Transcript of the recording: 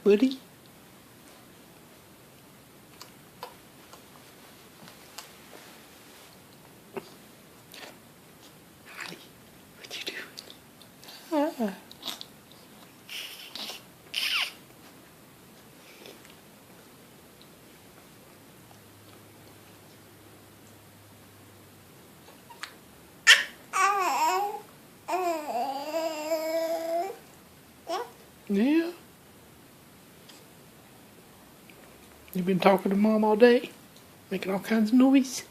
buddy? Hi. What you doing? Ah. Yeah. You've been talking to Mom all day? Making all kinds of noise?